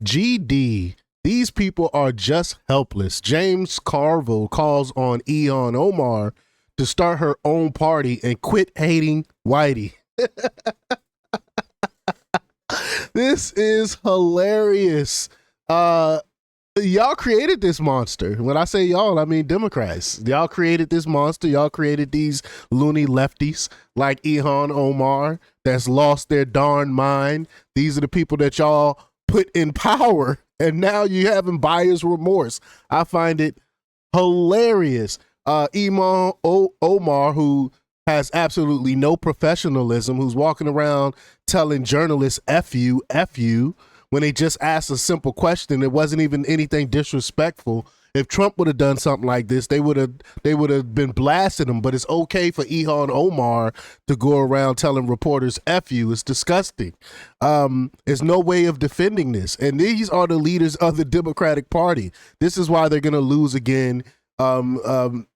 GD. These people are just helpless. James Carville calls on Ilhan Omar to start her own party and quit hating Whitey. This is hilarious. Y'all created this monster. When I say y'all, I mean Democrats. Y'all created this monster. Y'all created these loony lefties like Ilhan Omar that's lost their darn mind. These are the people that y'all put in power, and now you having buyer's remorse. I find it hilarious. Omar, who has absolutely no professionalism, who's walking around telling journalists F you, when they just asked a simple question. It wasn't even anything disrespectful. If Trump would have done something like this, they would have been blasting him. But it's okay for Ilhan Omar to go around telling reporters F you. It's disgusting. There's no way of defending this. And these are the leaders of the Democratic Party. This is why they're going to lose again in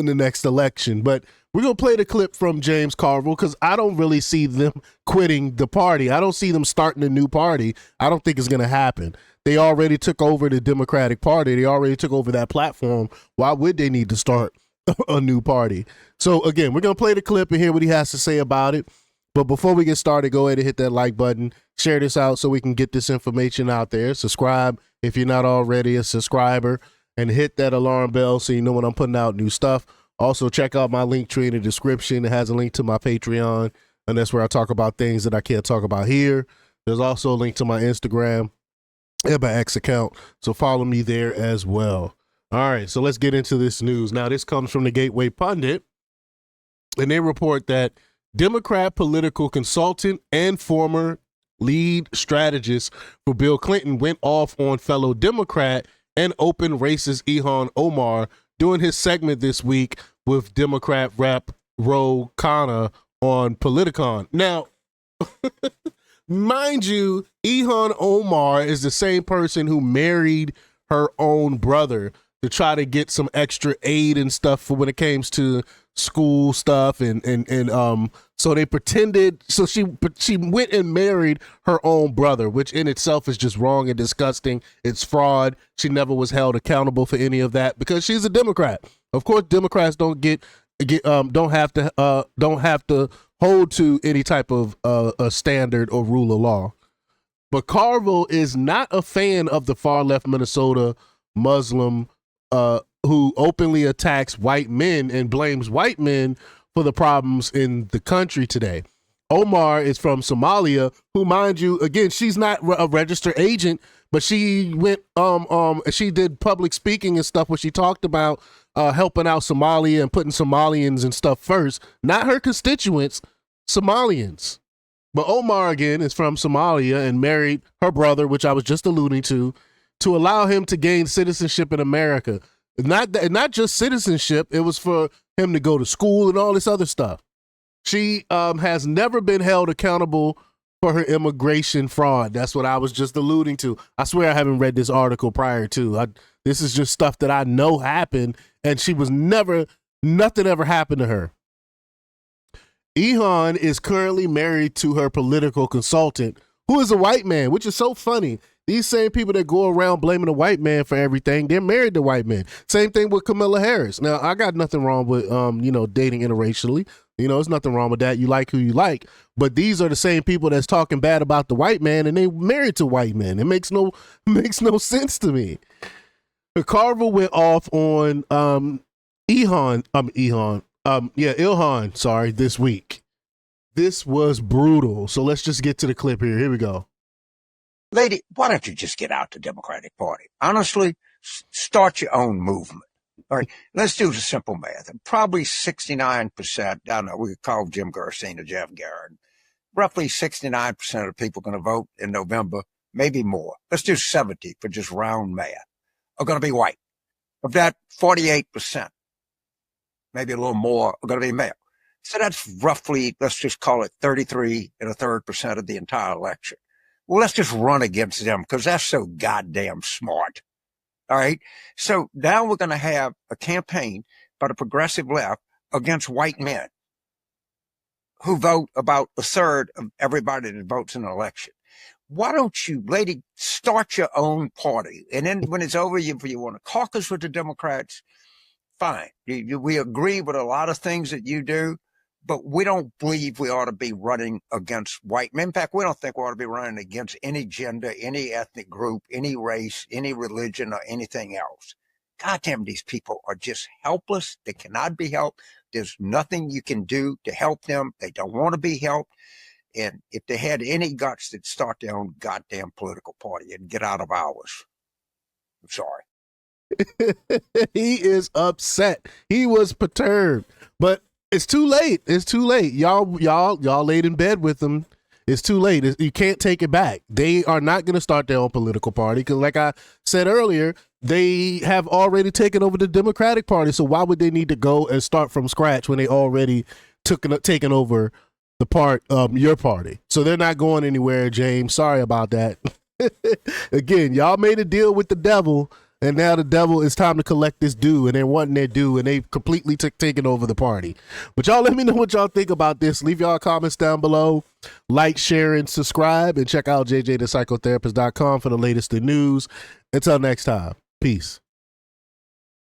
the next election. But we're going to play the clip from James Carville because I don't really see them quitting the party. I don't see them starting a new party. I don't think it's going to happen. They already took over the Democratic Party. They already took over that platform. Why would they need to start a new party? So, again, we're going to play the clip and hear what he has to say about it. But before we get started, go ahead and hit that like button. Share this out so we can get this information out there. Subscribe if you're not already a subscriber. And hit that alarm bell so you know when I'm putting out new stuff. Also, check out my link tree in the description. It has a link to my Patreon, and that's where I talk about things that I can't talk about here. There's also a link to my Instagram and my X account, so follow me there as well. All right, so let's get into this news. Now, this comes from the Gateway Pundit, and they report that Democrat political consultant and former lead strategist for Bill Clinton went off on fellow Democrat and open racist Ilhan Omar doing his segment this week with Democrat Rep. Ro Khanna on Politicon. Now, mind you, Ilhan Omar is the same person who married her own brother to try to get some extra aid and stuff for when it came to school stuff and so they pretended, so she went and married her own brother, which in itself is just wrong and disgusting. It's fraud. She never was held accountable for any of that because she's a Democrat. Of course, Democrats don't have to hold to any type of a standard or rule of law. But Carville is not a fan of the far left Minnesota Muslim who openly attacks white men and blames white men for the problems in the country today. Omar is from Somalia, who, mind you, again, she's not a registered agent, but she went, she did public speaking and stuff where she talked about helping out Somalia and putting Somalians and stuff first, not her constituents, Somalians. But Omar, again, is from Somalia and married her brother, which I was just alluding to allow him to gain citizenship in America. Not just citizenship, it was for him to go to school and all this other stuff. She has never been held accountable for her immigration fraud. That's what I was just alluding to. I swear I haven't read this article prior to. This is just stuff that I know happened, and she was nothing ever happened to her. Ilhan is currently married to her political consultant, who is a white man, which is so funny. These same people that go around blaming the white man for everything, they're married to white men. Same thing with Kamala Harris. Now, I got nothing wrong with, dating interracially. There's nothing wrong with that. You like who you like. But these are the same people that's talking bad about the white man, and they married to white men. It makes no sense to me. Carville went off on Ilhan, this week. This was brutal. So let's just get to the clip here. Here we go. Lady, why don't you just get out the Democratic Party? Honestly, start your own movement. All right, let's do the simple math. Probably 69%, I don't know, we could call Jim Gerstein or Jeff Garrett. Roughly 69% of the people going to vote in November, maybe more. Let's do 70 for just round math, are going to be white. Of that, 48%, maybe a little more, are going to be male. So that's roughly, let's just call it 33 and a third percent of the entire election. Well, let's just run against them because that's so goddamn smart. All right. So now we're going to have a campaign by the progressive left against white men who vote about a third of everybody that votes in an election. why don't you, lady, start your own party? And then when it's over, if you want to caucus with the Democrats, fine. We agree with a lot of things that you do, but we don't believe we ought to be running against white men. In fact, we don't think we ought to be running against any gender, any ethnic group, any race, any religion, or anything else. God damn, these people are just helpless. They cannot be helped. There's nothing you can do to help them. They don't want to be helped. And if they had any guts, they'd start their own goddamn political party and get out of ours. I'm sorry. He is upset. He was perturbed, but it's too late. It's too late. Y'all laid in bed with him. It's too late. You can't take it back. They are not going to start their own political party because, like I said earlier, they have already taken over the Democratic Party. So why would they need to go and start from scratch when they already taken over your party? So they're not going anywhere, James. Sorry about that. Again, y'all made a deal with the devil, and now the devil is time to collect this due, and they're wanting their due, and they've completely taken over the party. But y'all let me know what y'all think about this. Leave y'all comments down below. Like, share, and subscribe, and check out jjthepsychotherapist.com for the latest in news. Until next time, peace.